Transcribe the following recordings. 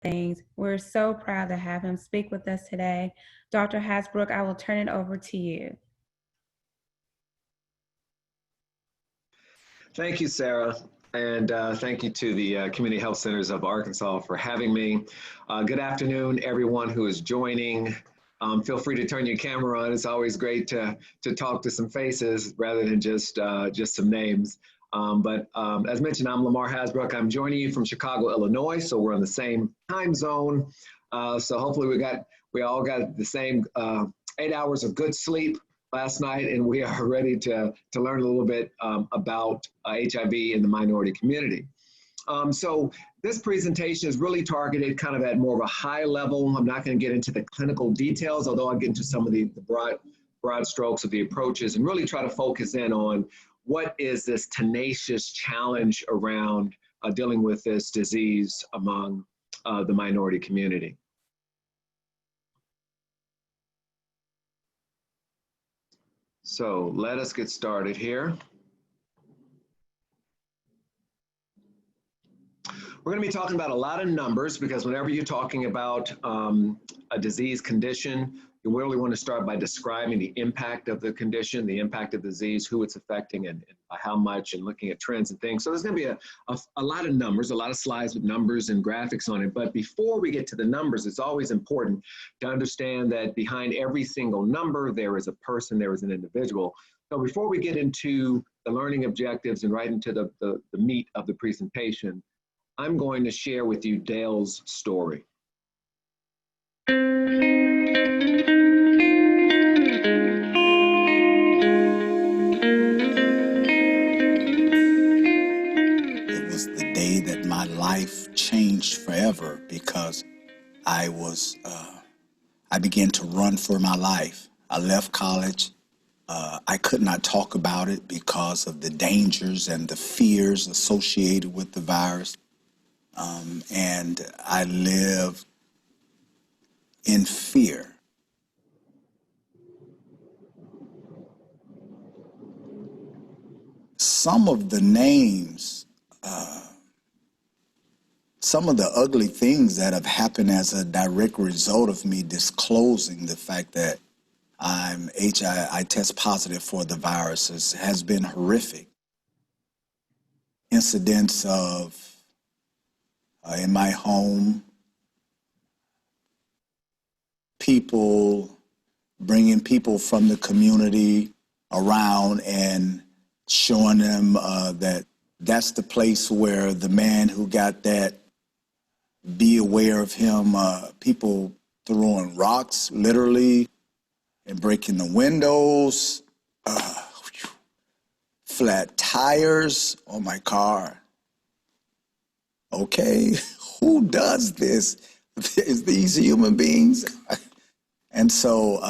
things. We're so proud to have him speak with us today. Dr. Habrouck, I will turn it over to you. Thank you, Sarah. And thank you to the Community Health Centers of Arkansas for having me. Good afternoon, everyone who is joining. Feel free to turn your camera on. It's always great to talk to some faces rather than just some names. As mentioned, I'm Lamar Habrouck. I'm joining you from Chicago, Illinois, so we're on the same time zone. So hopefully we all got the same 8 hours of good sleep last night, and we are ready to learn a little bit about HIV in the minority community. So this presentation is really targeted kind of at more of a high level. I'm not going to get into the clinical details, although I'll get into some of the broad strokes of the approaches and really try to focus in on what is this tenacious challenge around dealing with this disease among the minority community. So let us get started here. We're going to be talking about a lot of numbers because whenever you're talking about a disease condition, you really want to start by describing the impact of the condition, the impact of the disease, who it's affecting, and by how much, and looking at trends and things. So there's going to be a lot of numbers, a lot of slides with numbers and graphics on it. But before we get to the numbers, it's always important to understand that behind every single number, there is a person, there is an individual. So before we get into the learning objectives and right into the meat of the presentation, I'm going to share with you Dale's story. My life changed forever because I began to run for my life. I left college. I could not talk about it because of the dangers and the fears associated with the virus. And I lived in fear. Some of the names, some of the ugly things that have happened as a direct result of me disclosing the fact that I test positive for the viruses has been horrific. Incidents of, in my home, people bringing people from the community around and showing them that that's the place where the man who got that, be aware of him, people throwing rocks, literally, and breaking the windows, flat tires on my car. Okay, who does this? Is these human beings? And so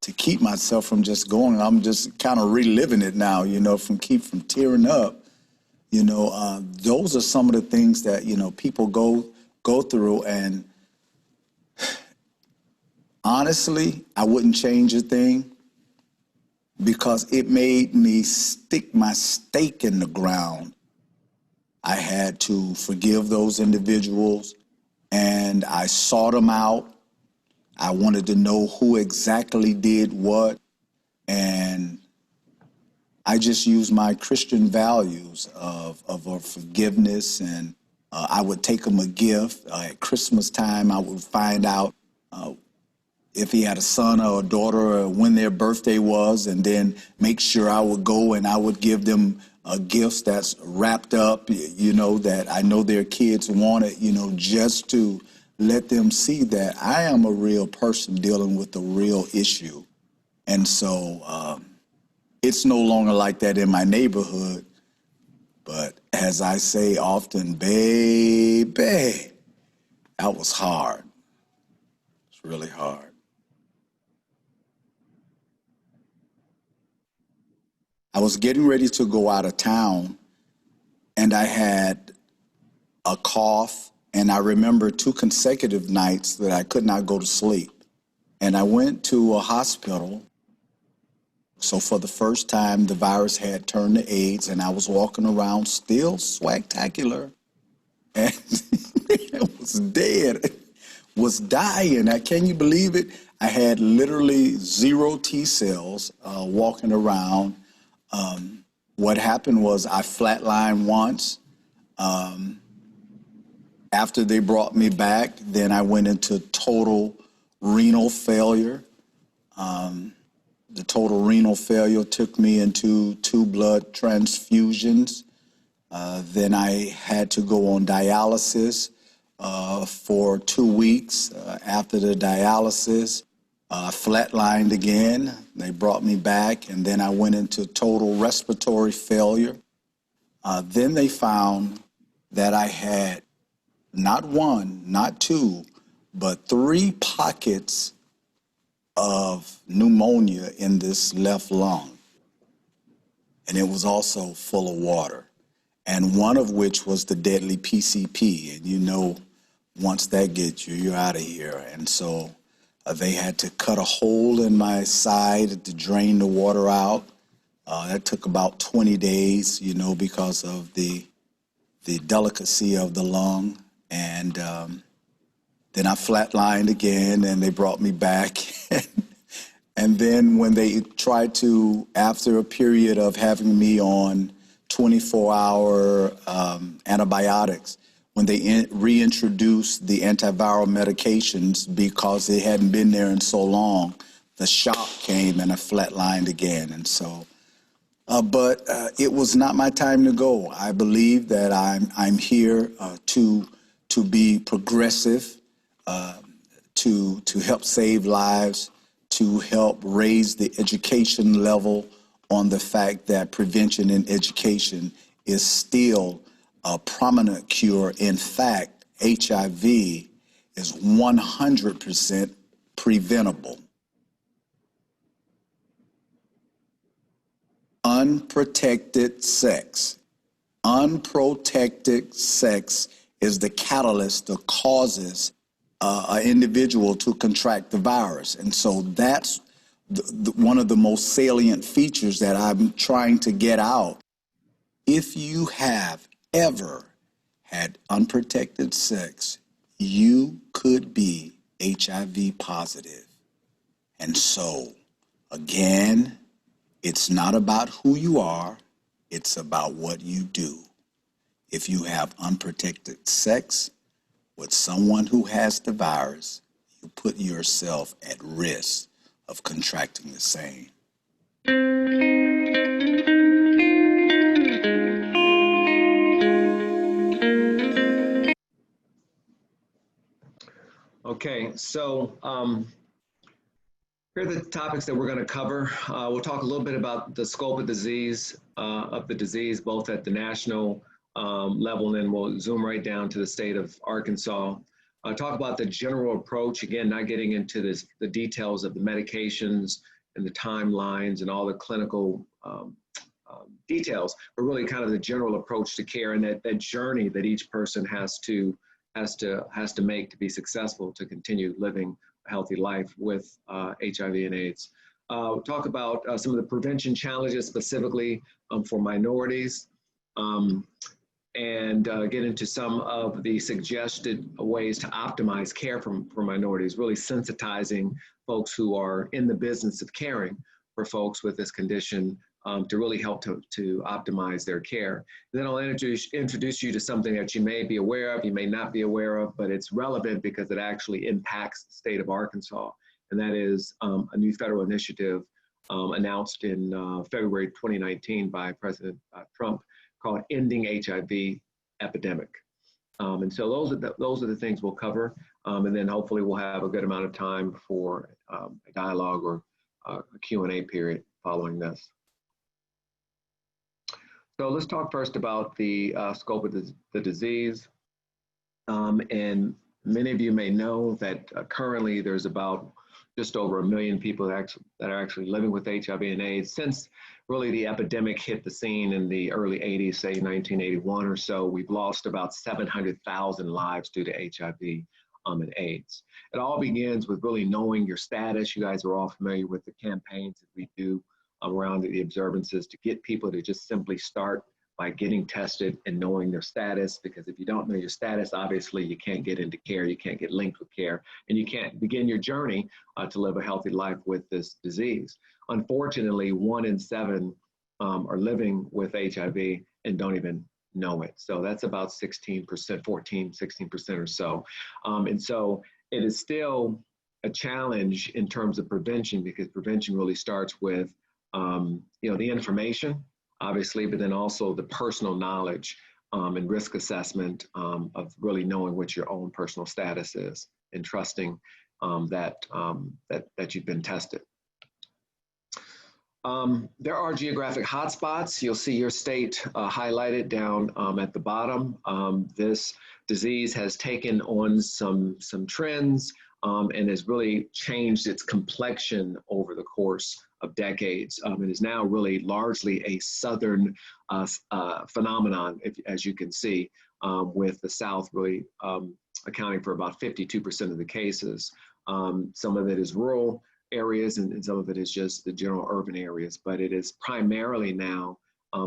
to keep myself from just going, I'm just kind of reliving it now, you know, from tearing up. You know, those are some of the things that, you know, people go through, and honestly, I wouldn't change a thing because it made me stick my stake in the ground. I had to forgive those individuals, and I sought them out. I wanted to know who exactly did what, and I just used my Christian values of forgiveness, and I would take him a gift. At Christmas time, I would find out if he had a son or a daughter or when their birthday was, and then make sure I would go and I would give them gifts that's wrapped up, you know, that I know their kids wanted, you know, just to let them see that I am a real person dealing with a real issue. And so it's no longer like that in my neighborhood. But as I say often, baby, that was hard. It's really hard. I was getting ready to go out of town, and I had a cough, and I remember 2 consecutive nights that I could not go to sleep. And I went to a hospital. So for the first time, the virus had turned to AIDS, and I was walking around still swagtacular, and it was dead, was dying. Can you believe it? I had literally 0 T cells walking around. What happened was I flatlined once. After they brought me back, then I went into total renal failure. The total renal failure took me into 2 blood transfusions. Then I had to go on dialysis for 2 weeks. After the dialysis, flatlined again. They brought me back, and then I went into total respiratory failure. Then they found that I had not 1, not 2, but 3 pockets of pneumonia in this left lung. And it was also full of water. And one of which was the deadly PCP. And you know, once that gets you, you're out of here. And so they had to cut a hole in my side to drain the water out. That took about 20 days, you know, because of the delicacy of the lung. And then I flatlined again, and they brought me back. And then when they tried to, after a period of having me on 24-hour antibiotics, when they reintroduced the antiviral medications because they hadn't been there in so long, the shock came and I flatlined again. And so, but it was not my time to go. I believe that I'm here to be progressive, to help save lives, to help raise the education level on the fact that prevention and education is still a prominent cure. In fact, HIV is 100% preventable. Unprotected sex. Unprotected sex is the catalyst that causes an individual to contract the virus. And so that's one of the most salient features that I'm trying to get out. If you have ever had unprotected sex, you could be HIV positive. And so, again, it's not about who you are, it's about what you do. If you have unprotected sex with someone who has the virus, you put yourself at risk of contracting the same. Okay, so here are the topics that we're going to cover. We'll talk a little bit about the scope of the disease, both at the national level, and then we'll zoom right down to the state of Arkansas. Talk about the general approach, again, not getting into the details of the medications and the timelines and all the clinical details, but really kind of the general approach to care and that journey that each person has to make to be successful, to continue living a healthy life with HIV and AIDS. Talk about some of the prevention challenges specifically for minorities, and get into some of the suggested ways to optimize care for minorities, really sensitizing folks who are in the business of caring for folks with this condition to really help to optimize their care. And then I'll introduce you to something that you may be aware of, you may not be aware of, but it's relevant because it actually impacts the state of Arkansas. And that is a new federal initiative announced in February 2019 by President Trump called Ending HIV Epidemic. And so those are the things we'll cover. And then hopefully we'll have a good amount of time for a dialogue or a Q&A period following this. So let's talk first about the scope of the disease. And many of you may know that currently there's about just over 1 million people that are actually living with HIV and AIDS. Since really the epidemic hit the scene in the early 80s, say 1981 or so, we've lost about 700,000 lives due to HIV and AIDS. It all begins with really knowing your status. You guys are all familiar with the campaigns that we do around the observances to get people to just simply start by getting tested and knowing their status, because if you don't know your status, obviously you can't get into care, you can't get linked with care, and you can't begin your journey to live a healthy life with this disease. Unfortunately, 1 in 7 are living with HIV and don't even know it. So that's about 16%, 14, 16% or so. And so it is still a challenge in terms of prevention, because prevention really starts with the information, obviously, but then also the personal knowledge and risk assessment of really knowing what your own personal status is and trusting that you've been tested. There are geographic hotspots. You'll see your state highlighted down at the bottom. This disease has taken on some trends and has really changed its complexion over the course of decades. It is now really largely a southern phenomenon, as you can see, with the South really accounting for about 52% of the cases. Some of it is rural areas and some of it is just the general urban areas, but it is primarily now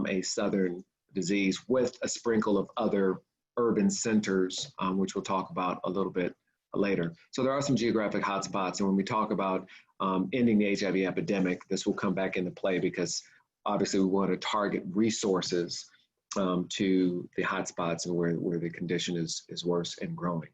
a southern disease with a sprinkle of other urban centers, which we'll talk about a little bit later. So there are some geographic hotspots, and when we talk about ending the HIV epidemic, this will come back into play, because obviously we want to target resources to the hotspots and where the condition is worse and growing.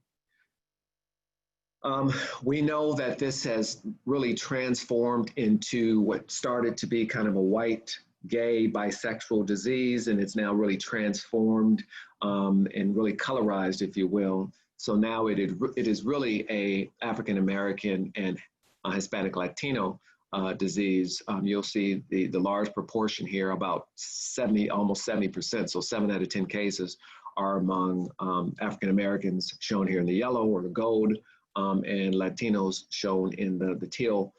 We know that this has really transformed into what started to be kind of a white, gay, bisexual disease, and it's now really transformed and really colorized, if you will. So now it is really a African American and Hispanic Latino disease. You'll see the large proportion here, about 70, almost 70%. So 7 out of 10 cases are among African Americans, shown here in the yellow or the gold, and Latinos shown in the teal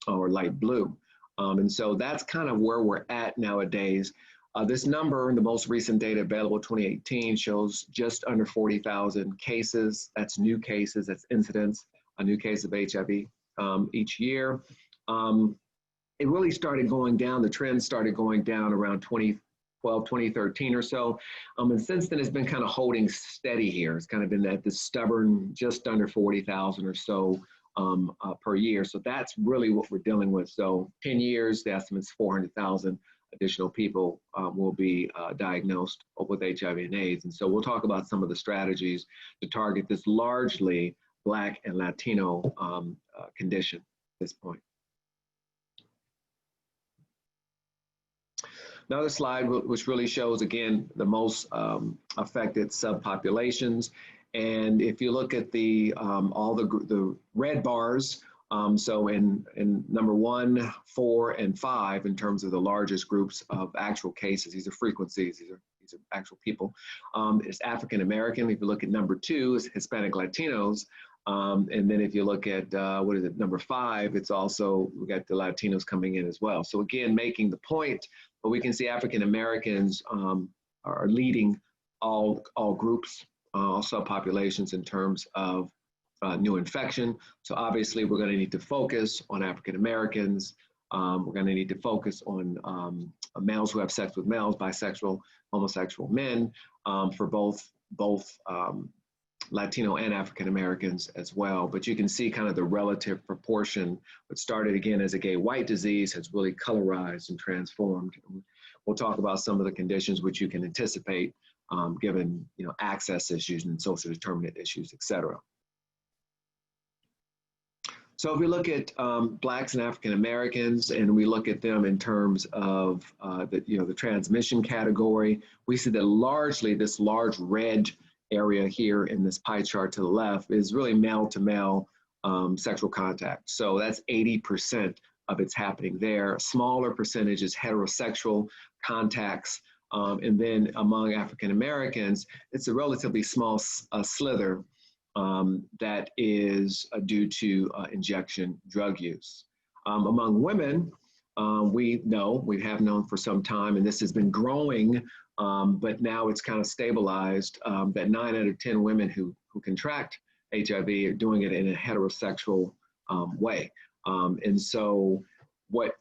or light blue. And so that's kind of where we're at nowadays. This number, the most recent data available, 2018, shows just under 40,000 cases. That's new cases, that's incidents, a new case of HIV each year. It really started going down, the trend started going down around 2012, 2013 or so. And since then, it's been kind of holding steady here. It's kind of been at this stubborn, just under 40,000 or so per year. So that's really what we're dealing with. So 10 years, the estimate's 400,000 additional people will be diagnosed with HIV and AIDS. And so we'll talk about some of the strategies to target this largely Black and Latino condition at this point. Another slide which really shows, again, the most affected subpopulations. And if you look at all the red bars, so in number 1, 4, and 5, in terms of the largest groups of actual cases, these are frequencies, these are actual people, it's African American. If you look at number 2, it's Hispanic Latinos. And then if you look at, number 5, it's also, we got the Latinos coming in as well. So again, making the point, but we can see African Americans are leading all groups, all subpopulations in terms of new infection. So obviously we're going to need to focus on African Americans. We're going to need to focus on males who have sex with males, bisexual, homosexual men, for both Latino and African Americans as well. But you can see kind of the relative proportion. What started again as a gay white disease has really colorized and transformed. We'll talk about some of the conditions which you can anticipate given access issues and social determinant issues, et cetera. So if we look at Blacks and African Americans, and we look at them in terms of the transmission category, we see that largely this large red area here in this pie chart to the left is really male-to-male sexual contact. So that's 80% of it's happening there. A smaller percentage is heterosexual contacts. And then among African Americans, it's a relatively small slither that is due to injection drug use. Among women, we have known for some time, and this has been growing, but now it's kind of stabilized, that 9 out of 10 women who contract HIV are doing it in a heterosexual way. And so what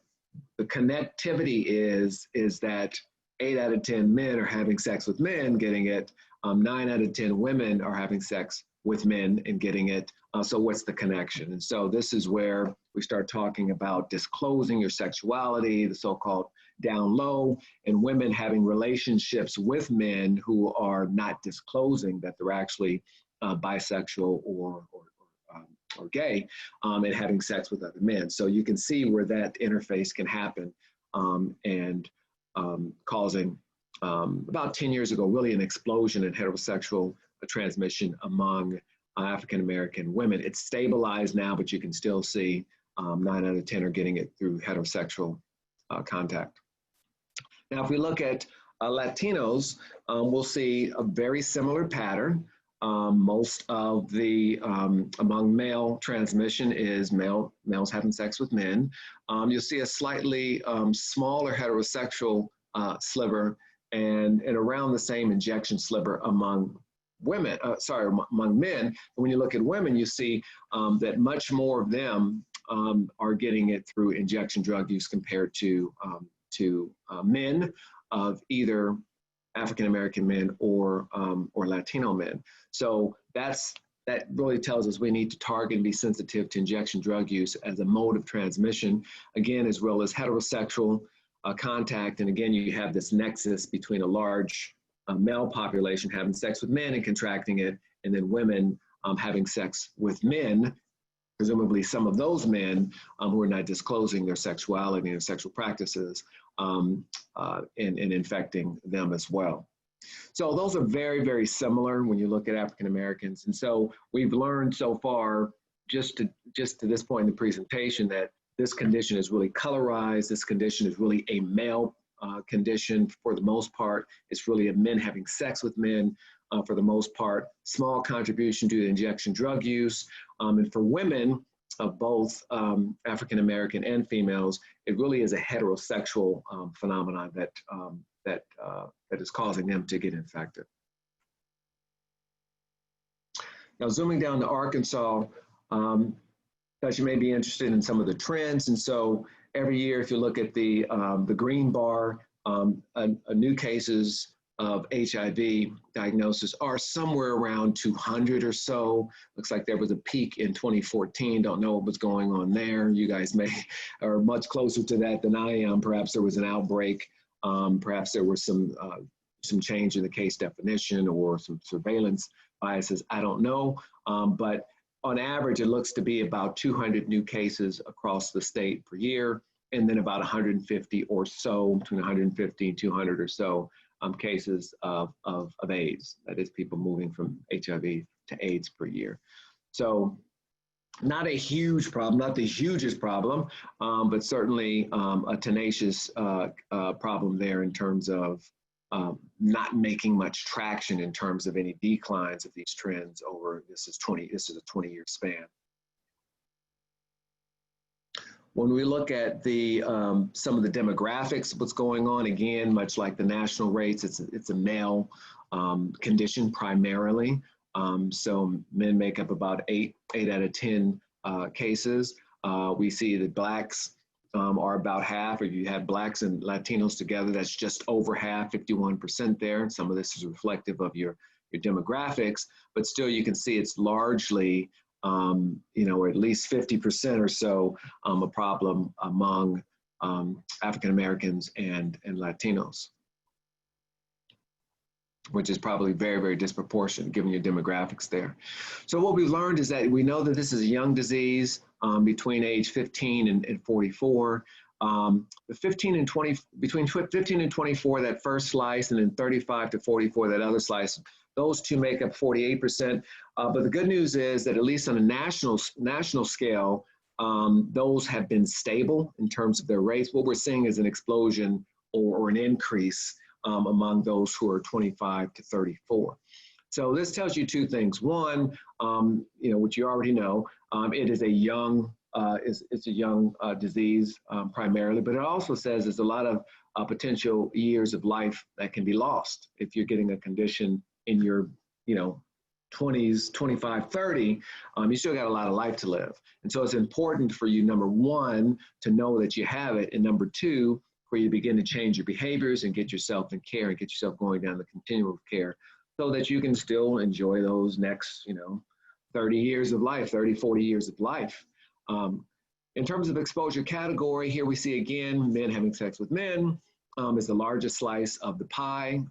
the connectivity is that 8 out of 10 men are having sex with men, getting it. 9 out of 10 women are having sex with men and getting it. So what's the connection? And so this is where we start talking about disclosing your sexuality, the so-called down low, and women having relationships with men who are not disclosing that they're actually bisexual or gay, and having sex with other men. So you can see where that interface can happen, and causing about 10 years ago, really an explosion in heterosexual transmission among African-American women. It's stabilized now, but you can still see 9 out of 10 are getting it through heterosexual contact. Now, if we look at Latinos, we'll see a very similar pattern. Most of the, among male transmission is males having sex with men. You'll see a slightly smaller heterosexual sliver and around the same injection sliver among women, among men. And when you look at women, you see that much more of them are getting it through injection drug use compared to men of either African-American men or Latino men. So that really tells us we need to target and be sensitive to injection drug use as a mode of transmission, again, as well as heterosexual contact. And again, you have this nexus between a large male population having sex with men and contracting it, and then women having sex with men, presumably some of those men who are not disclosing their sexuality and sexual practices, and infecting them as well. So those are very, very similar when you look at African Americans. And so we've learned so far, just to this point in the presentation, that this condition is really colorized. This condition is really a male condition for the most part. It's really a men having sex with men for the most part. Small contribution due to injection drug use. And for women of both African American and females, it really is a heterosexual phenomenon that is causing them to get infected. Now, zooming down to Arkansas, because you may be interested in some of the trends. And so every year, if you look at the green bar, new cases of HIV diagnosis are somewhere around 200 or so. Looks like there was a peak in 2014. Don't know what was going on there. You guys are much closer to that than I am. Perhaps there was an outbreak. Perhaps there was some change in the case definition or some surveillance biases. I don't know. But on average, it looks to be about 200 new cases across the state per year, and then about 150 or so, between 150 and 200 or so cases of AIDS. That is, people moving from HIV to AIDS per year. So not a huge problem, not the hugest problem, but certainly a tenacious problem there in terms of not making much traction in terms of any declines of these trends over, this is a 20-year span. When we look at the some of the demographics of what's going on, again, much like the national rates, it's a male condition primarily. So men make up about 8 out of 10 cases. We see that blacks are about half. If you have blacks and Latinos together, that's just over half, 51% there. Some of this is reflective of your demographics, but still you can see it's largely, or at least 50% or so, a problem among African Americans and Latinos, which is probably very, very disproportionate given your demographics there. So what we've learned is that we know that this is a young disease between age 15 and 44. Between 15 and 24, that first slice, and then 35 to 44, that other slice, those two make up 48%. But the good news is that at least on a national scale, those have been stable in terms of their rates. What we're seeing is an explosion or an increase among those who are 25 to 34. So this tells you two things. One, which you already know, it is a young disease primarily, but it also says there's a lot of potential years of life that can be lost if you're getting a condition in your 20s, 25, 30, you still got a lot of life to live. And so it's important for you, number one, to know that you have it, and number two, where you begin to change your behaviors and get yourself in care and get yourself going down the continuum of care so that you can still enjoy those next, 30 years of life, 30, 40 years of life. In terms of exposure category, here we see again, men having sex with men is the largest slice of the pie.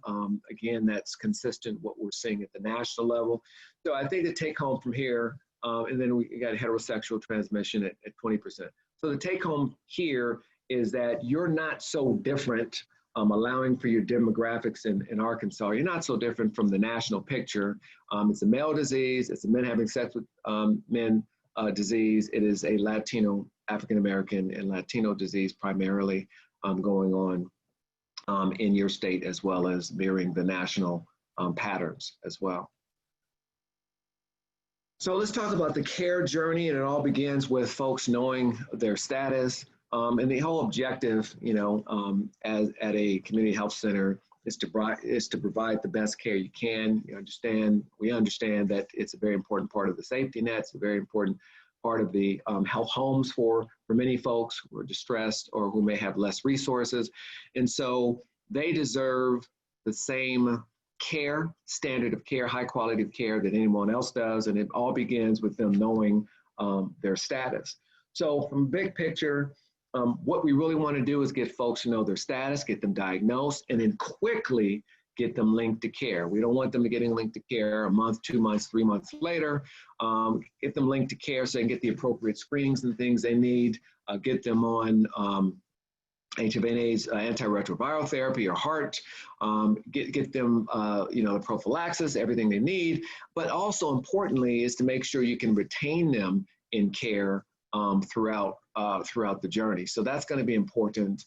Again, that's consistent what we're seeing at the national level. So I think the take home from here, and then we got heterosexual transmission at 20%. So the take home here is that you're not so different, allowing for your demographics in Arkansas. You're not so different from the national picture. It's a male disease. It's a men having sex with men disease. It is a Latino, African-American and Latino disease primarily going on in your state, as well as mirroring the national patterns as well. So let's talk about the care journey, and it all begins with folks knowing their status. And the whole objective, as at a community health center is to provide the best care you can. We understand that it's a very important part of the safety net. It's a very important part of the health homes for many folks who are distressed or who may have less resources. And so they deserve the same care, standard of care, high quality of care that anyone else does. And it all begins with them knowing their status. So from big picture, what we really want to do is get folks to know their status, get them diagnosed, and then quickly get them linked to care. We don't want them getting linked to care a month, 2 months, 3 months later. Get them linked to care so they can get the appropriate screenings and things they need, get them on HIV and AIDS antiretroviral therapy or HAART, get them the prophylaxis, everything they need. But also importantly is to make sure you can retain them in care throughout the journey. So that's going to be important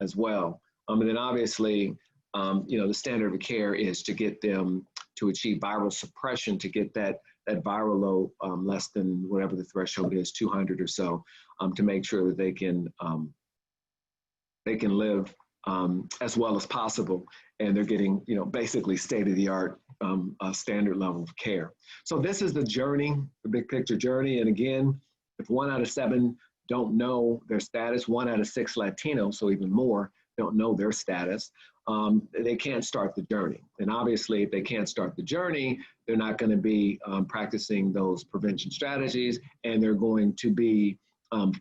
as well. And then obviously, the standard of care is to get them to achieve viral suppression, to get that viral load less than whatever the threshold is, 200 or so, to make sure that they can live as well as possible, and they're getting basically state-of-the-art standard level of care. So this is the journey, the big picture journey. And again, if 1 out of 7 don't know their status, 1 out of 6 Latinos, so even more, don't know their status, they can't start the journey. And obviously, if they can't start the journey, they're not going to be practicing those prevention strategies, and they're going to be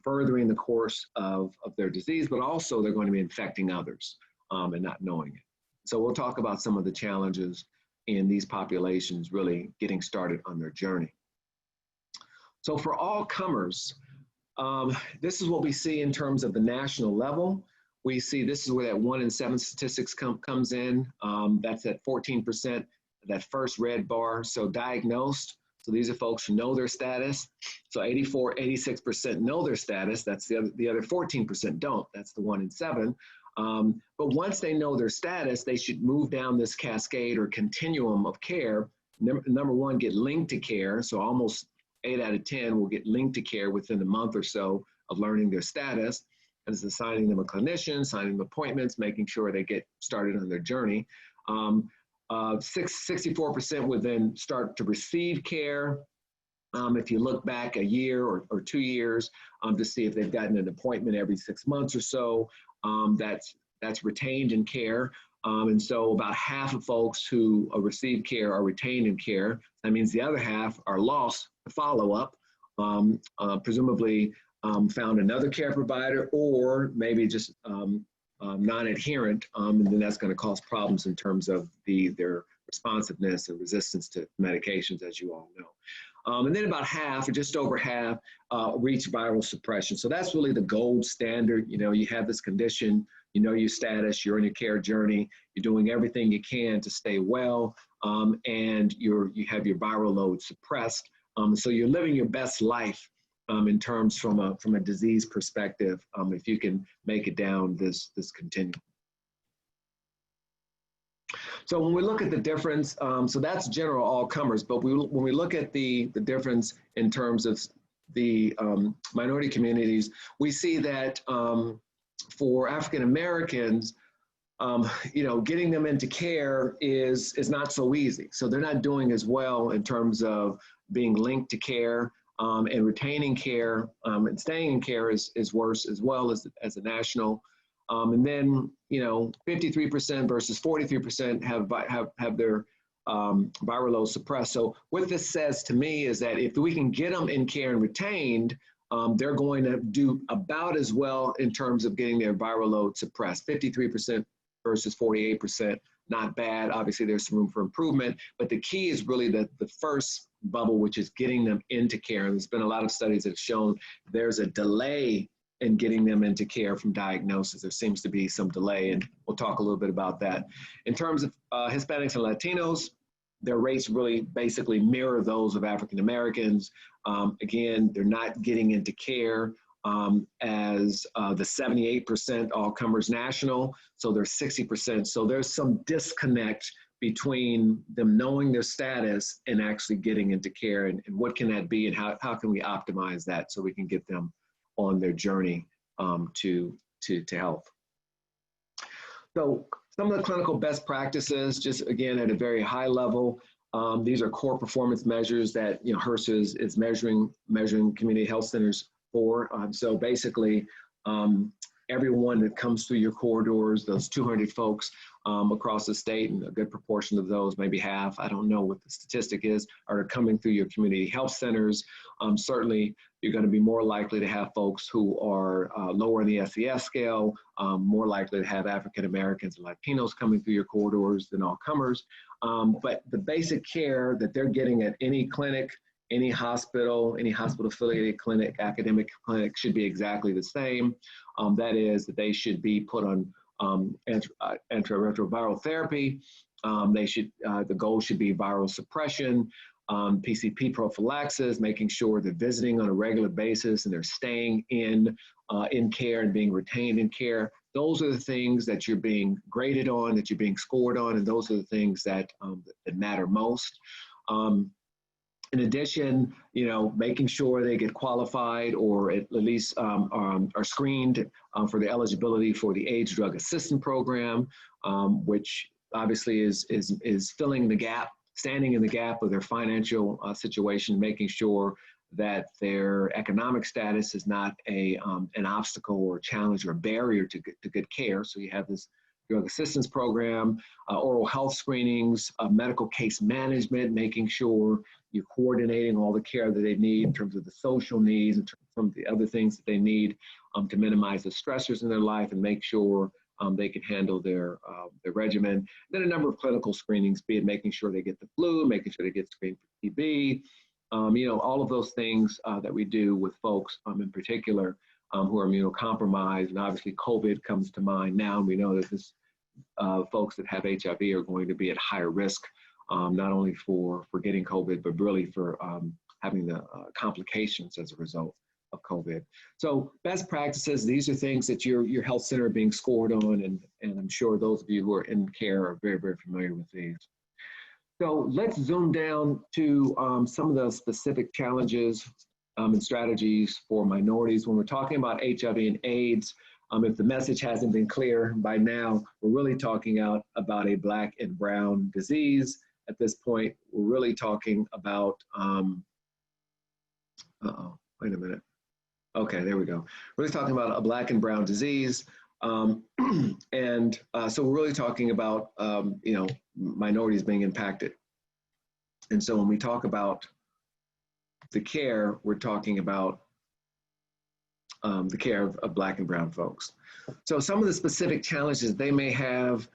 furthering the course of their disease, but also they're going to be infecting others and not knowing it. So we'll talk about some of the challenges in these populations really getting started on their journey. So for all comers, this is what we see in terms of the national level. We see this is where that 1 in 7 statistics comes in. That's at 14%, that first red bar. So diagnosed. So these are folks who know their status. So 86% know their status. That's the other 14% don't. That's the 1 in 7. But once they know their status, they should move down this cascade or continuum of care. Number one, get linked to care. So almost 8 out of 10 will get linked to care within a month or so of learning their status. And it's assigning them a clinician, signing appointments, making sure they get started on their journey. 64% would then start to receive care. If you look back a year or 2 years to see if they've gotten an appointment every 6 months or so, that's retained in care. And so about half of folks who receive care are retained in care. That means the other half are lost to follow-up, presumably found another care provider, or maybe just non-adherent, and then that's going to cause problems in terms of their responsiveness and resistance to medications, as you all know. And then about half, or just over half, reach viral suppression. So that's really the gold standard. You have this condition, your status, you're in your care journey, you're doing everything you can to stay well, and you have your viral load suppressed. So you're living your best life in terms from a disease perspective, if you can make it down this continuum. So when we look at the difference, so that's general all comers, but when we look at the difference in terms of the minority communities, we see that for African Americans, getting them into care is not so easy. So they're not doing as well in terms of being linked to care. And retaining care and staying in care is worse as well as a national And then, 53% versus 43% have their viral load suppressed. So what this says to me is that if we can get them in care and retained, they're going to do about as well in terms of getting their viral load suppressed. 53% versus 48%, not bad. Obviously, there's some room for improvement, but the key is really the first bubble, which is getting them into care. And there's been a lot of studies that have shown there's a delay in getting them into care from diagnosis. There seems to be some delay, and we'll talk a little bit about that. In terms of Hispanics and Latinos, their rates really basically mirror those of African Americans. Again, they're not getting into care as the 78% all comers national, so they're 60%. So there's some disconnect between them knowing their status and actually getting into care, and what can that be, and how can we optimize that so we can get them on their journey to health. So some of the clinical best practices, just again at a very high level, these are core performance measures that HRSA is measuring community health centers for. So basically, everyone that comes through your corridors, those 200 folks across the state, and a good proportion of those, maybe half, I don't know what the statistic is, are coming through your community health centers. Certainly, you're going to be more likely to have folks who are lower in the SES scale, more likely to have African Americans and Latinos coming through your corridors than all comers. But the basic care that they're getting at any clinic, any hospital affiliated clinic, academic clinic, should be exactly the same. That is that they should be put on antiretroviral therapy. The goal should be viral suppression, PCP prophylaxis, making sure they're visiting on a regular basis and they're staying in care and being retained in care. Those are the things that you're being graded on, that you're being scored on, and those are the things that matter most. In addition, making sure they get qualified or at least are screened for the eligibility for the AIDS Drug Assistance Program, which obviously is filling the gap, standing in the gap of their financial situation, making sure that their economic status is not an obstacle or challenge or barrier to good care. So you have this drug assistance program, oral health screenings, medical case management, making sure you're coordinating all the care that they need in terms of the social needs, in terms of the other things that they need to minimize the stressors in their life and make sure they can handle their regimen. Then a number of clinical screenings, be it making sure they get the flu, making sure they get screened for TB, all of those things that we do with folks in particular who are immunocompromised. And obviously COVID comes to mind now, and we know that this folks that have HIV are going to be at higher risk, not only for getting COVID, but really for having the complications as a result of COVID. So best practices, these are things that your health center are being scored on, and I'm sure those of you who are in care are very, very familiar with these. So let's zoom down to some of the specific challenges and strategies for minorities. When we're talking about HIV and AIDS, if the message hasn't been clear by now, we're really talking about a Black and brown disease. At this point, we're really talking about, wait a minute. Okay, there we go. We're really talking about a Black and brown disease. So we're really talking about, minorities being impacted. And so when we talk about the care, we're talking about the care of Black and brown folks. So some of the specific challenges they may have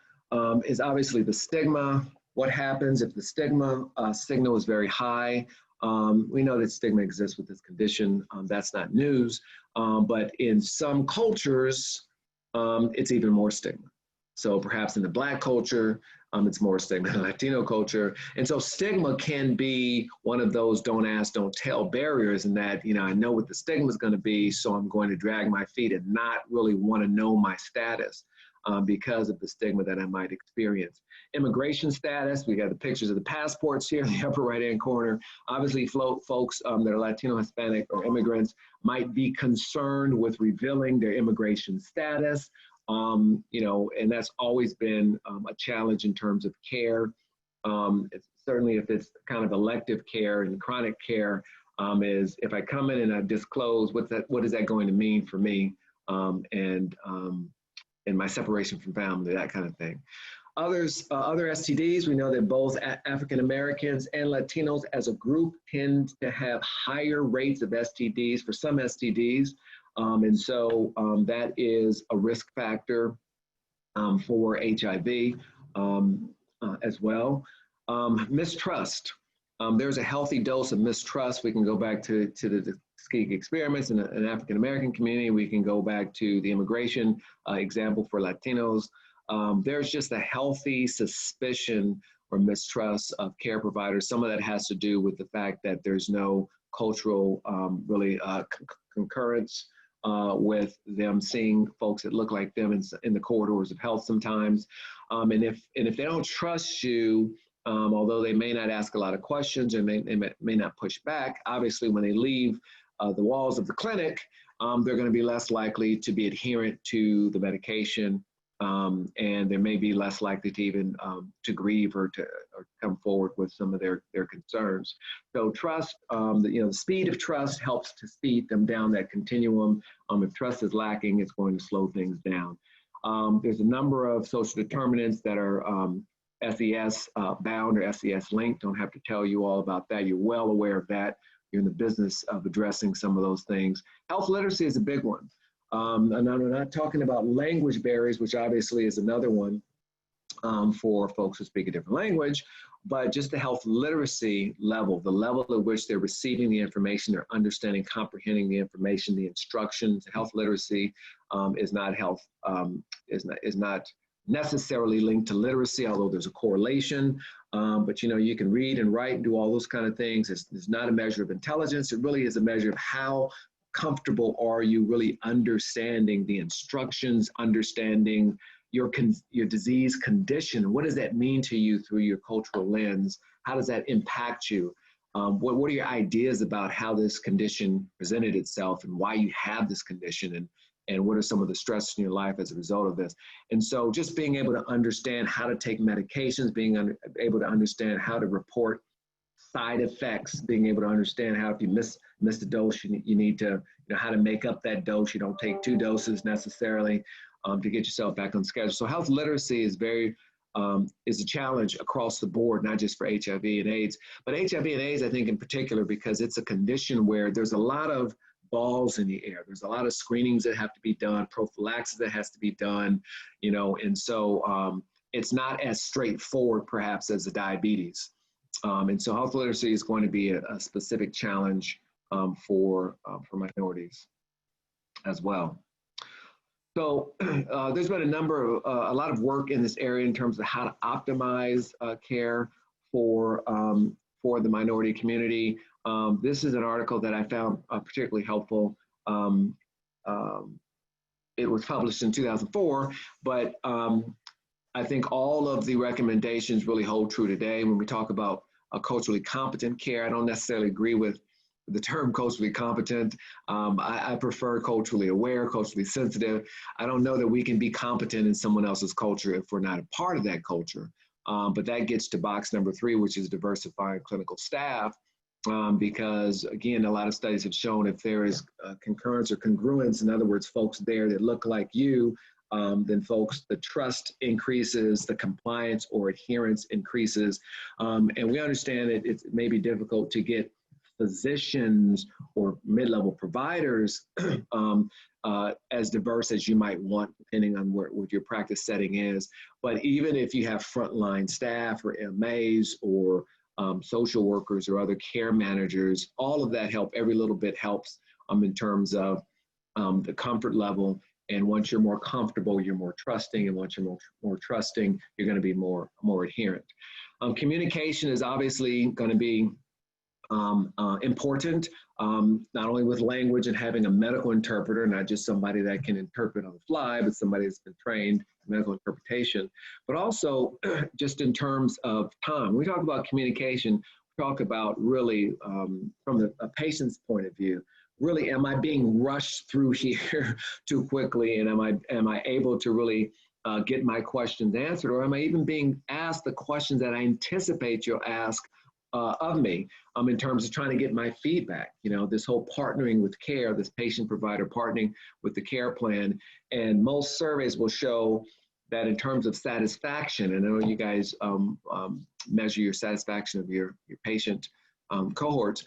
is obviously the stigma. What happens if the stigma signal is very high? We know that stigma exists with this condition. That's not news. But in some cultures, it's even more stigma. So perhaps in the Black culture, it's more stigma in Latino culture. And so stigma can be one of those don't ask, don't tell barriers, in that, I know what the stigma is going to be, so I'm going to drag my feet and not really want to know my status because of the stigma that I might experience. Immigration status, we got the pictures of the passports here in the upper right-hand corner. Obviously, folks that are Latino, Hispanic, or immigrants might be concerned with revealing their immigration status. And that's always been a challenge in terms of care. Certainly if it's kind of elective care and chronic care, is if I come in and I disclose, what is that going to mean for me? and my separation from family, that kind of thing. Other STDs, we know that both African Americans and Latinos as a group tend to have higher rates of STDs for some STDs. And so that is a risk factor for HIV as well. Mistrust. There's a healthy dose of mistrust. We can go back to the Tuskegee experiments in an African American community. We can go back to the immigration example for Latinos. There's just a healthy suspicion or mistrust of care providers. Some of that has to do with the fact that there's no cultural concurrence with them seeing folks that look like them in the corridors of health sometimes. And if they don't trust you, although they may not ask a lot of questions and they may not push back, obviously when they leave the walls of the clinic, they're going to be less likely to be adherent to the medication, and they may be less likely to even to grieve or come forward with some of their concerns. So trust, the speed of trust helps to speed them down that continuum. If trust is lacking, it's going to slow things down. There's a number of social determinants that are SES bound or SES linked. Don't have to tell you all about that. You're well aware of that. You're in the business of addressing some of those things. Health literacy is a big one. And I'm not talking about language barriers, which obviously is another one for folks who speak a different language, but just the health literacy level, the level at which they're receiving the information, they're understanding, comprehending the information, the instructions. Health literacy is not necessarily linked to literacy, although there's a correlation. But you can read and write and do all those kind of things. It's not a measure of intelligence. It really is a measure of how comfortable are you really understanding the instructions, understanding your disease condition. What does that mean to you through your cultural lens? How does that impact you? What are your ideas about how this condition presented itself and why you have this condition, and what are some of the stresses in your life as a result of this? And so just being able to understand how to take medications, being able to understand how to report side effects, being able to understand how if you miss the dose, you need to, how to make up that dose. You don't take 2 doses necessarily to get yourself back on schedule. So health literacy is is a challenge across the board, not just for HIV and AIDS, but HIV and AIDS, I think in particular, because it's a condition where there's a lot of balls in the air. There's a lot of screenings that have to be done, prophylaxis that has to be done, and so it's not as straightforward perhaps as the diabetes. And so health literacy is going to be a specific challenge for minorities as well. So there's been a lot of work in this area in terms of how to optimize care for the minority community. This is an article that I found particularly helpful. It was published in 2004, but I think all of the recommendations really hold true today. When we talk about culturally competent care, I don't necessarily agree with the term culturally competent. I prefer culturally aware, culturally sensitive. I don't know that we can be competent in someone else's culture if we're not a part of that culture. But that gets to box number 3, which is diversifying clinical staff. Because again, a lot of studies have shown if there is concurrence or congruence, in other words, folks there that look like you, then folks, the trust increases, the compliance or adherence increases. And we understand that it may be difficult to get physicians or mid-level providers as diverse as you might want, depending on what your practice setting is. But even if you have frontline staff or MAs or social workers or other care managers, all of that help. Every little bit helps in terms of the comfort level. And once you're more comfortable, you're more trusting. And once you're more trusting, you're going to be more adherent. Communication is obviously going to be important, not only with language and having a medical interpreter, not just somebody that can interpret on the fly, but somebody that's been trained in medical interpretation, but also just in terms of time. When we talk about communication, we talk about really from a patient's point of view, really, am I being rushed through here too quickly? And am I able to really get my questions answered? Or am I even being asked the questions that I anticipate you'll ask of me in terms of trying to get my feedback. You know, this whole partnering with care, this patient provider partnering with the care plan. And most surveys will show that in terms of satisfaction, and I know you guys measure your satisfaction of your patient cohorts,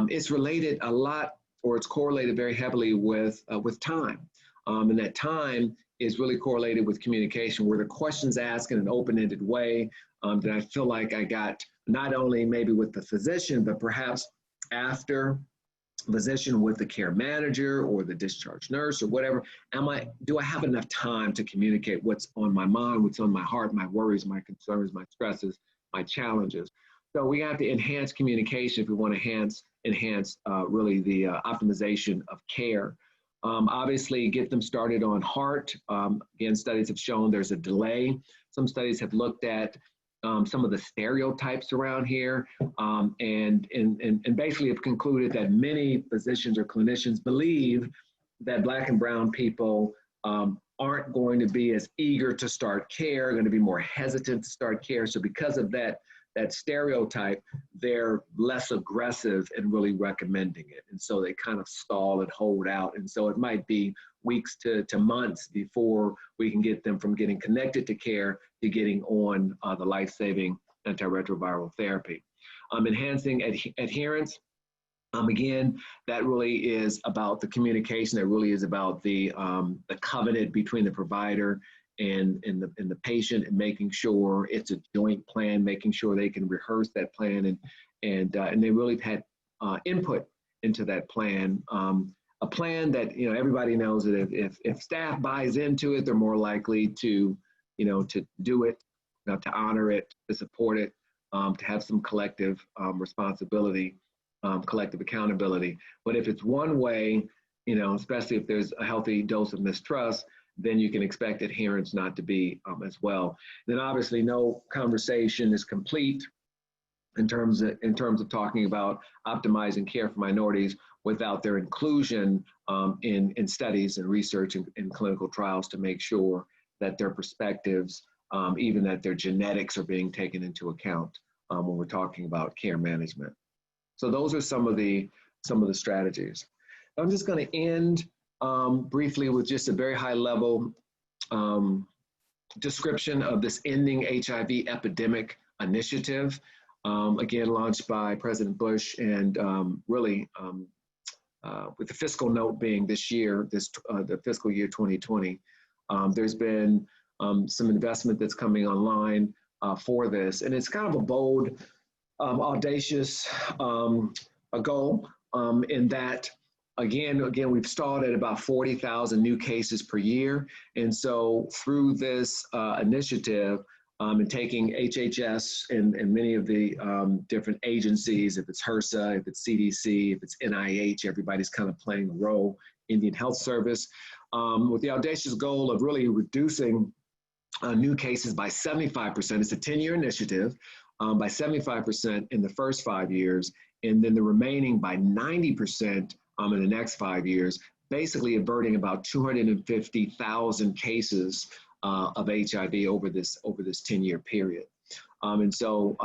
it's related a lot, or it's correlated very heavily with time. And that time is really correlated with communication, where the questions asked in an open-ended way that I feel like I got not only maybe with the physician, but perhaps after physician with the care manager or the discharge nurse or whatever. Do I have enough time to communicate what's on my mind, what's on my heart, my worries, my concerns, my stresses, my challenges? So we have to enhance communication if we want to enhance really the optimization of care. Obviously, get them started on heart. Again, studies have shown there's a delay. Some studies have looked at some of the stereotypes around here and basically have concluded that many physicians or clinicians believe that Black and brown people aren't going to be as eager to start care, going to be more hesitant to start care. So because of that stereotype, they're less aggressive in really recommending it. And so they kind of stall and hold out. And so it might be weeks to months before we can get them from getting connected to care to getting on the life-saving antiretroviral therapy. Enhancing adherence. Again, that really is about the communication. That really is about the covenant between the provider and the patient, and making sure it's a joint plan, making sure they can rehearse that plan and they really had input into that plan. A plan that, you know, everybody knows that if staff buys into it, they're more likely to, you know, to do it, to honor it, to support it, to have some collective responsibility, collective accountability. But if it's one way, you know, especially if there's a healthy dose of mistrust, then you can expect adherence not to be as well. Then obviously no conversation is complete in terms of talking about optimizing care for minorities without their inclusion in studies and research and clinical trials, to make sure that their perspectives, even that their genetics, are being taken into account when we're talking about care management. So those are some of the strategies. I'm just going to end briefly with just a very high level description of this Ending HIV Epidemic initiative, again, launched by President Bush, and really with the fiscal note being this year, the fiscal year 2020. There's been some investment that's coming online for this, and it's kind of a bold, audacious goal in that, Again, we've stalled at about 40,000 new cases per year. And so through this initiative and taking HHS and many of the different agencies, if it's HRSA, if it's CDC, if it's NIH, everybody's kind of playing a role, Indian Health Service, with the audacious goal of really reducing new cases by 75%. It's a 10-year initiative, by 75% in the first 5 years, and then the remaining by 90% in the next 5 years, basically averting about 250,000 cases of HIV over this 10-year period. And so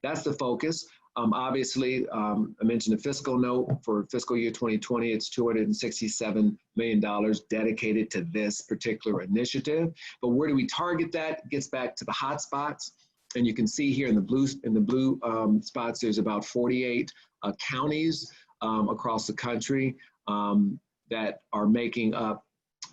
that's the focus. Obviously, I mentioned the fiscal note for fiscal year 2020, it's $267 million dedicated to this particular initiative. But where do we target that? It gets back to the hotspots. And you can see here in the blue spots, there's about 48 counties across the country that are making up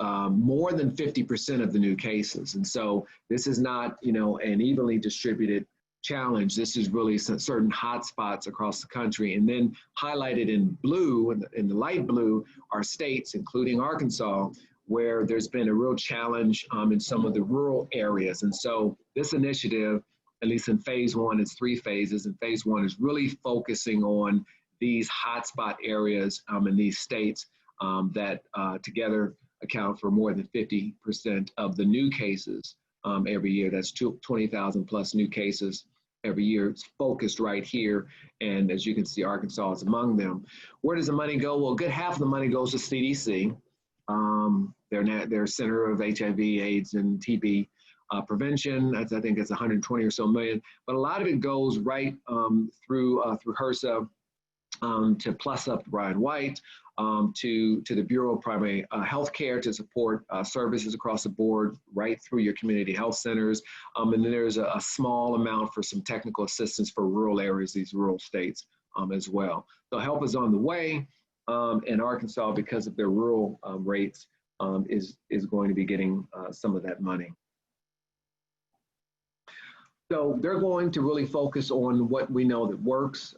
more than 50% of the new cases. And so this is not, an evenly distributed challenge. This is really some certain hotspots across the country. And then highlighted in blue, in the light blue, are states, including Arkansas, where there's been a real challenge in some of the rural areas. And so this initiative, at least in phase one, it's 3 phases. And phase one is really focusing on these hotspot areas in these states that together account for more than 50% of the new cases every year. That's 20,000 plus new cases every year. It's focused right here. And as you can see, Arkansas is among them. Where does the money go? Well, a good half of the money goes to CDC. Their Center of HIV, AIDS, and TB. prevention. I think it's 120 or so million, but a lot of it goes right through HRSA to plus up Brian White, to the Bureau of Primary Health Care to support services across the board, right through your community health centers. And then there's a small amount for some technical assistance for rural areas, these rural states as well. So help is on the way, and Arkansas, because of their rural rates, is going to be getting some of that money. So they're going to really focus on what we know that works.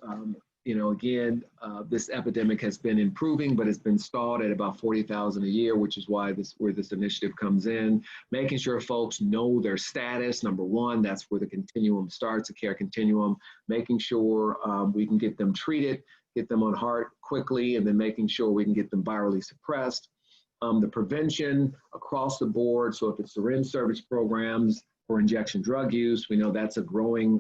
You know, again, this epidemic has been improving, but it's been stalled at about 40,000 a year, which is where this initiative comes in. Making sure folks know their status, number one, that's where the continuum starts, the care continuum. Making sure we can get them treated, get them on heart quickly, and then making sure we can get them virally suppressed. The prevention across the board, so if it's syringe service programs, for injection drug use. We know that's a growing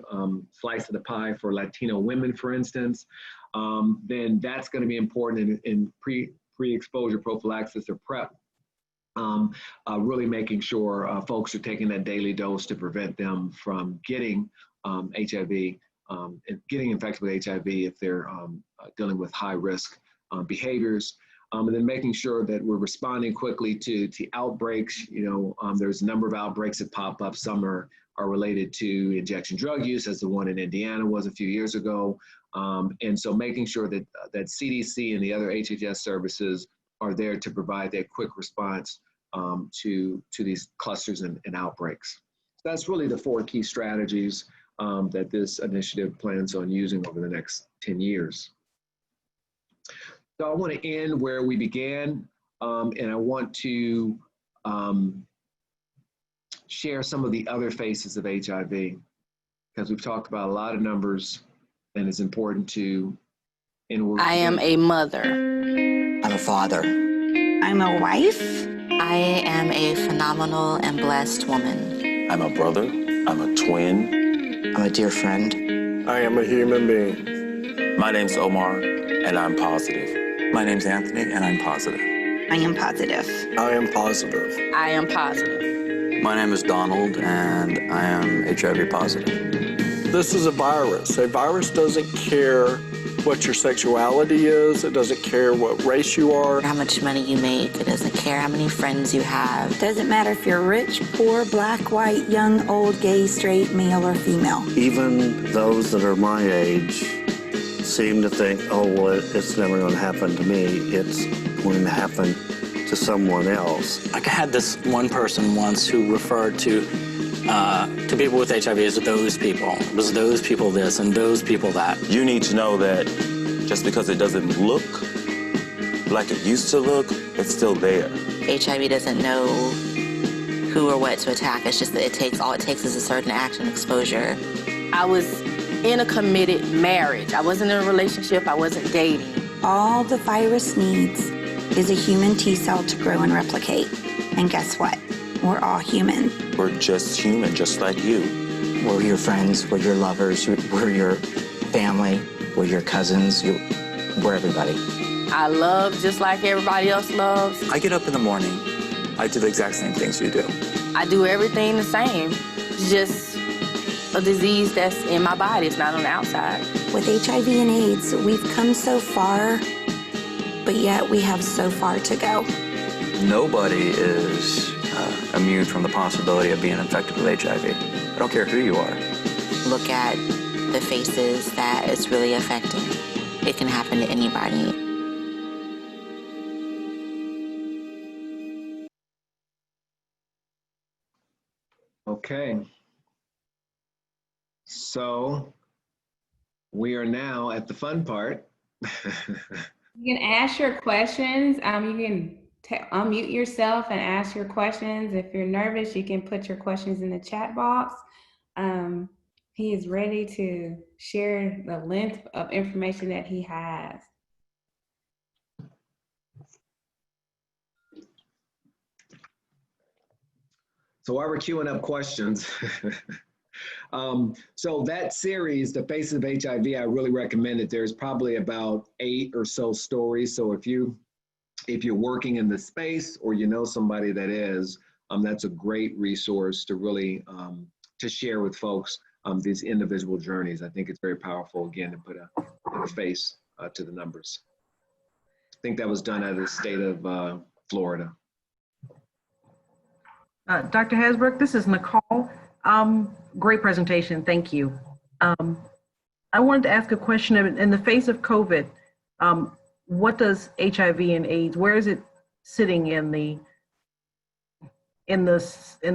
slice of the pie for Latino women, for instance. Then that's going to be important in pre-exposure prophylaxis or PrEP. Really making sure folks are taking that daily dose to prevent them from getting HIV and getting infected with HIV if they're dealing with high risk behaviors. And then making sure that we're responding quickly to outbreaks. You know, there's a number of outbreaks that pop up. Some are related to injection drug use, as the one in Indiana was a few years ago. And so making sure that CDC and the other HHS services are there to provide that quick response to these clusters and outbreaks. So that's really the 4 key strategies that this initiative plans on using over the next 10 years. So I want to end where we began, and I want to share some of the other faces of HIV, because we've talked about a lot of numbers, and it's important to, in order I am a mother. I'm a father. I'm a wife. I am a phenomenal and blessed woman. I'm a brother. I'm a twin. I'm a dear friend. I am a human being. My name's Omar, and I'm positive. My name's Anthony, and I'm positive. I am positive. I am positive. I am positive. My name is Donald, and I am HIV positive. This is a virus. A virus doesn't care what your sexuality is. It doesn't care what race you are. How much money you make. It doesn't care how many friends you have. Doesn't matter if you're rich, poor, black, white, young, old, gay, straight, male, or female. Even those that are my age seem to think, oh, well, it's never going to happen to me. It's going to happen to someone else. I had this one person once who referred to people with HIV as those people. It was those people this and those people that. You need to know that just because it doesn't look like it used to look, it's still there. HIV doesn't know who or what to attack. It's just that all it takes is a certain action exposure. I was in a committed marriage. I wasn't in a relationship. I wasn't dating. All the virus needs is a human T cell to grow and replicate. And guess what? We're all human. We're just human, just like you. We're your friends, we're your lovers, we're your family, we're your cousins, we're everybody. I love just like everybody else loves. I get up in the morning. I do the exact same things you do. I do everything the same. It's just a disease that's in my body. It's not on the outside. With HIV and AIDS, we've come so far, but yet we have so far to go. Nobody is immune from the possibility of being infected with HIV. I don't care who you are. Look at the faces that it's really affecting. It can happen to anybody. Okay. So we are now at the fun part. You can ask your questions. You can unmute yourself and ask your questions. If you're nervous, you can put your questions in the chat box. He is ready to share the length of information that he has. So while we're queuing up questions, so that series, The Faces of HIV, I really recommend it. There's probably about 8 or so stories. So if you're working in the space or you know somebody that is, that's a great resource to really to share with folks these individual journeys. I think it's very powerful, again, to put a face to the numbers. I think that was done out of the state of Florida. Dr. Habrouck, this is Nicole. Great presentation, thank you. I wanted to ask a question. In the face of COVID, what does HIV and AIDS, where is it sitting in the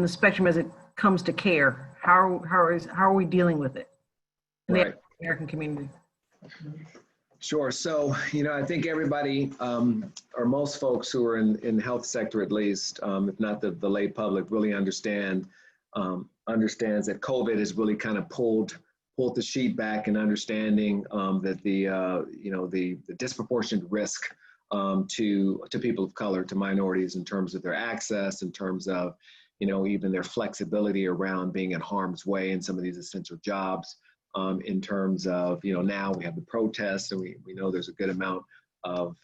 spectrum as it comes to care? How are we dealing with it in the American community? Sure. So, I think everybody, or most folks who are in the health sector at least, if not the lay public, really understands that COVID has really kind of pulled the sheet back in understanding that the disproportionate risk to people of color, to minorities, in terms of their access, in terms of even their flexibility around being in harm's way in some of these essential jobs. In terms of, now we have the protests, and we know there's a good amount of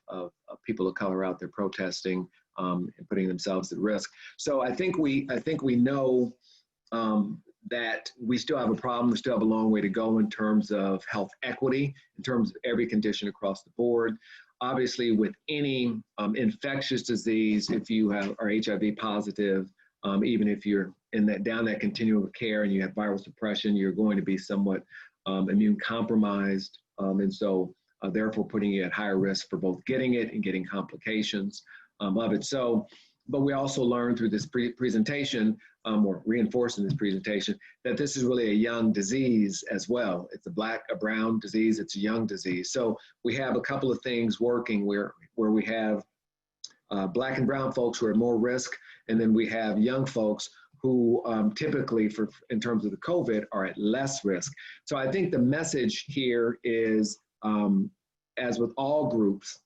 people of color out there protesting and putting themselves at risk. So I think we know that we still have a problem. We still have a long way to go in terms of health equity, in terms of every condition across the board. Obviously, with any infectious disease, if you are HIV positive, even if you're down that continuum of care and you have viral suppression, you're going to be somewhat immune compromised. And so therefore putting you at higher risk for both getting it and getting complications of it. So, but we also learned through this presentation, or reinforcing this presentation, that this is really a young disease as well. It's a brown disease, it's a young disease. So we have a couple of things working where we have Black and brown folks who are at more risk, and then we have young folks who typically, in terms of the COVID, are at less risk. So I think the message here is, as with all groups,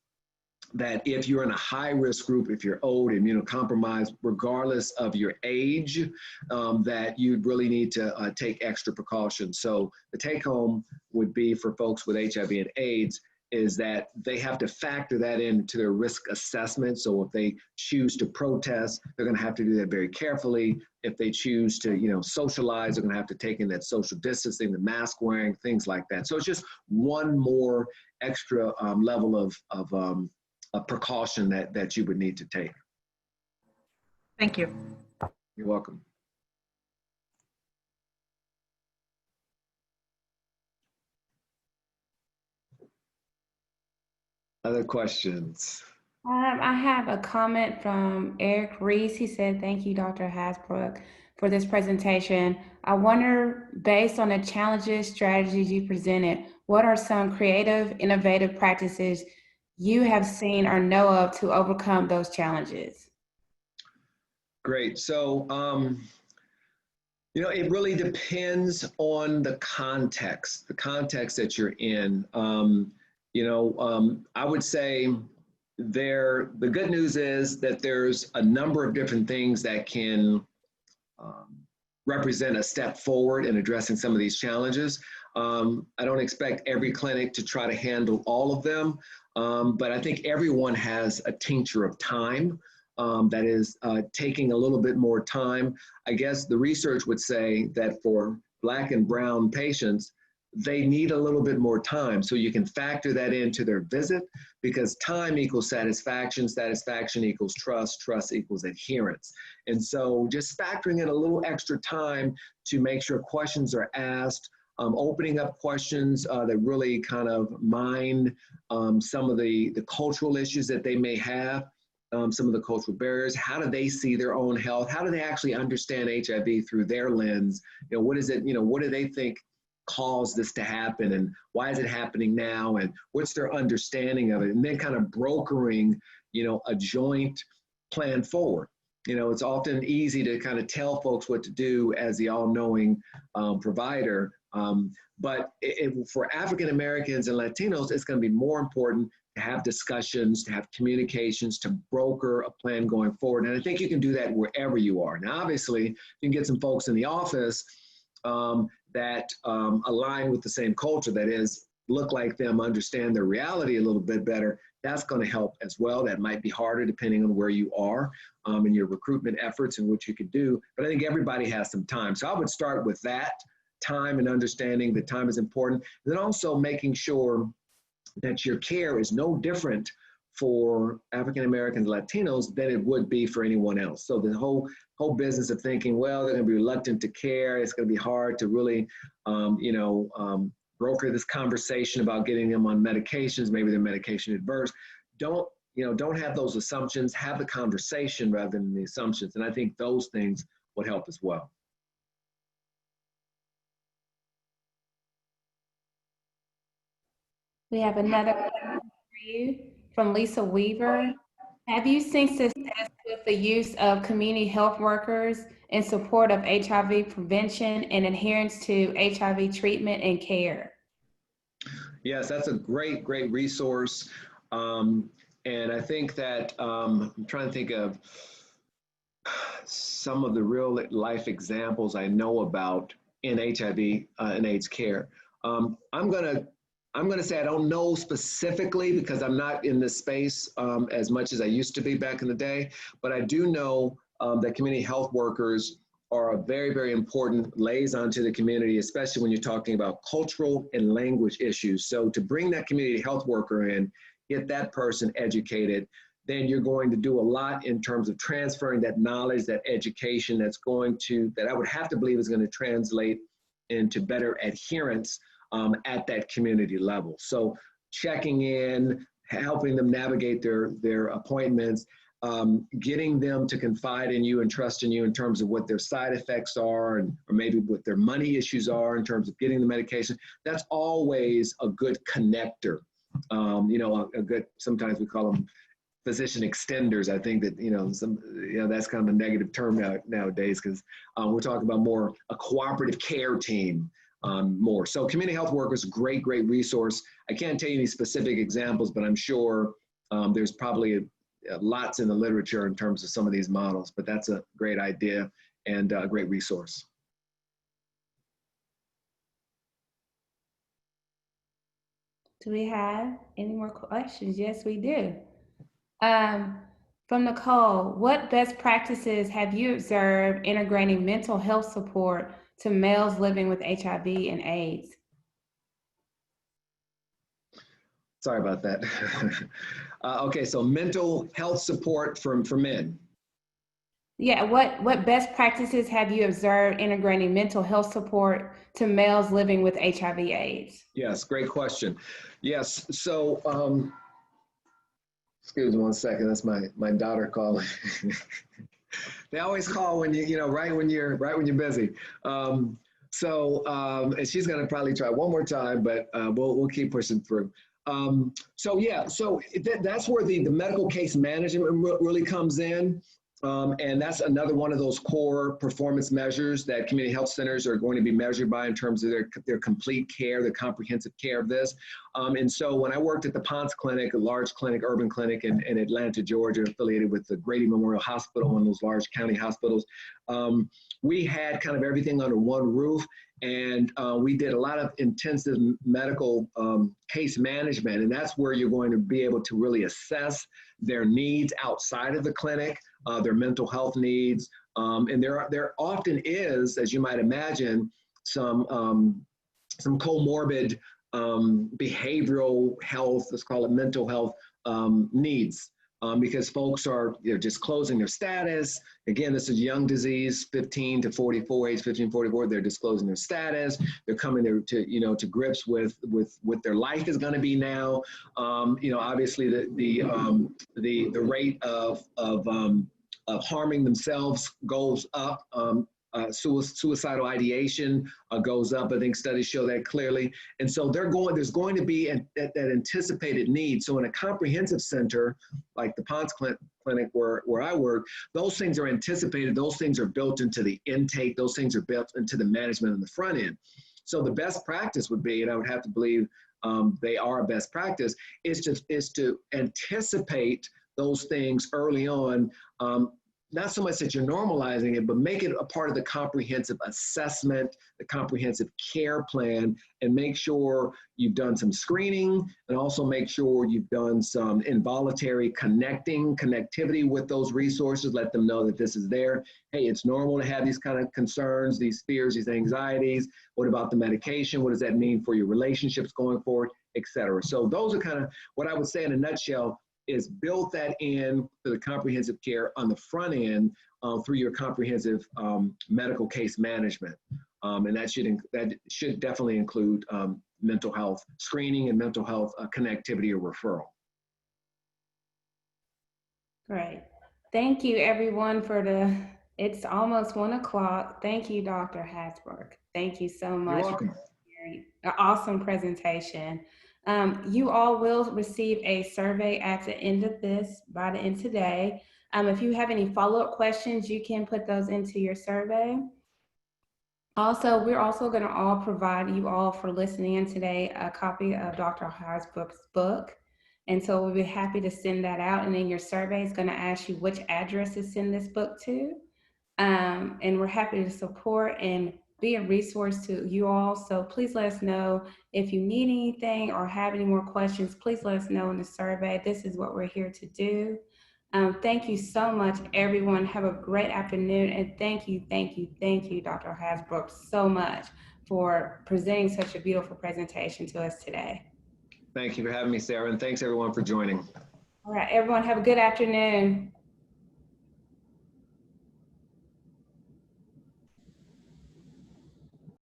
that if you're in a high-risk group, if you're old, immunocompromised, regardless of your age, that you really need to take extra precautions. So the take-home would be for folks with HIV and AIDS is that they have to factor that into their risk assessment. So if they choose to protest, they're going to have to do that very carefully. If they choose to, socialize, they're going to have to take in that social distancing, the mask wearing, things like that. So it's just one more extra level of precaution that you would need to take. Thank you. You're welcome. Other questions? I have a comment from Eric Reese. He said, "Thank you, Dr. Habrouck, for this presentation. I wonder, based on the challenges, strategies you presented, what are some creative, innovative practices you have seen or know of to overcome those challenges?" Great. So, it really depends on the context that you're in. I would say the good news is that there's a number of different things that can represent a step forward in addressing some of these challenges. I don't expect every clinic to try to handle all of them, but I think everyone has a tincture of time that is taking a little bit more time. I guess the research would say that for Black and brown patients, they need a little bit more time. So you can factor that into their visit, because time equals satisfaction, satisfaction equals trust, trust equals adherence. And so just factoring in a little extra time to make sure questions are asked, opening up questions that really kind of mind some of the cultural issues that they may have, some of the cultural barriers. How do they see their own health? How do they actually understand HIV through their lens? What is it, what do they think caused this to happen, and why is it happening now, and what's their understanding of it, and then kind of brokering, a joint plan forward. It's often easy to kind of tell folks what to do as the all-knowing provider, but for African Americans and Latinos, it's going to be more important to have discussions, to have communications, to broker a plan going forward. And I think you can do that wherever you are. Now, obviously, you can get some folks in the office that align with the same culture. That is, look like them, understand their reality a little bit better, that's going to help as well. That might be harder depending on where you are in your recruitment efforts and what you could do. But I think everybody has some time. So I would start with that time and understanding that time is important. And then also making sure that your care is no different for African Americans, Latinos than it would be for anyone else. So the whole business of thinking, well, they're going to be reluctant to care. It's going to be hard to really, broker this conversation about getting them on medications. Maybe they're medication adverse. Don't have those assumptions. Have the conversation rather than the assumptions. And I think those things would help as well. We have another question for you from Lisa Weaver. Have you seen success with the use of community health workers in support of HIV prevention and adherence to HIV treatment and care? Yes, that's a great resource. And I think that I'm trying to think of some of the real life examples I know about in HIV and AIDS care. I'm gonna say I don't know specifically because I'm not in this space as much as I used to be back in the day, but I do know that community health workers are a very important liaison to the community, especially when you're talking about cultural and language issues. So to bring that community health worker in, get that person educated, then you're going to do a lot in terms of transferring that knowledge, that education that I would have to believe is going to translate into better adherence at that community level. So checking in, helping them navigate their appointments, getting them to confide in you and trust in you in terms of what their side effects are or maybe what their money issues are in terms of getting the medication. That's always a good connector. A good, sometimes we call them physician extenders. I think that, that's kind of a negative term nowadays because we're talking about more a cooperative care team. More. So community health workers, great resource. I can't tell you any specific examples, but I'm sure there's probably lots in the literature in terms of some of these models, but that's a great idea and a great resource. Do we have any more questions? Yes, we do. From Nicole, what best practices have you observed integrating mental health support to males living with HIV and AIDS? Sorry about that. Okay, so mental health support for men. Yeah, what best practices have you observed integrating mental health support to males living with HIV AIDS? Yes, great question. Yes, so excuse me 1 second, that's my daughter calling. They always call when right when you're busy. And she's gonna probably try one more time, but we'll keep pushing through. That's where the medical case management really comes in. And that's another one of those core performance measures that community health centers are going to be measured by in terms of their complete care, the comprehensive care of this. And so when I worked at the Ponce Clinic, a large clinic, urban clinic in Atlanta, Georgia, affiliated with the Grady Memorial Hospital, one of those large county hospitals, we had kind of everything under one roof. And we did a lot of intensive medical case management. And that's where you're going to be able to really assess their needs outside of the clinic, their mental health needs. And there often is, as you might imagine, some comorbid behavioral health, let's call it mental health needs. Because folks are disclosing their status. Again, this is young disease, 15 to 44, age 15, 44. They're disclosing their status. They're coming to grips with what their life is going to be now. Obviously the rate of harming themselves goes up. Suicidal ideation goes up. I think studies show that clearly. And so there's going to be that anticipated need. So in a comprehensive center, like the Ponce Clinic where I work, those things are anticipated. Those things are built into the intake. Those things are built into the management on the front end. So the best practice would be, and I would have to believe they are a best practice, is to anticipate those things early on. not so much that you're normalizing it, but make it a part of the comprehensive assessment, the comprehensive care plan, and make sure you've done some screening, and also make sure you've done some involuntary connectivity with those resources. Let them know that this is there. Hey, it's normal to have these kind of concerns, these fears, these anxieties. What about the medication? What does that mean for your relationships going forward, et cetera? So those are kind of what I would say in a nutshell, is build that in to the comprehensive care on the front end through your comprehensive medical case management. And that should definitely include mental health screening and mental health connectivity or referral. Great. Thank you, everyone, it's almost 1 o'clock. Thank you, Dr. Habrouck. Thank you so much. You're welcome. An awesome presentation. You all will receive a survey at the end of this, by the end today. If you have any follow-up questions, you can put those into your survey. Also, we're also going to all provide you all, for listening in today, a copy of Dr. Habrouck's book. And so we'll be happy to send that out. And then your survey is going to ask you which address to send this book to. And we're happy to support and be a resource to you all. So please let us know if you need anything or have any more questions. Please let us know in the survey. This is what we're here to do. Thank you so much, everyone. Have a great afternoon. And thank you, Dr. Habrouck, so much for presenting such a beautiful presentation to us today. Thank you for having me, Sarah. And thanks everyone for joining. All right, everyone, have a good afternoon.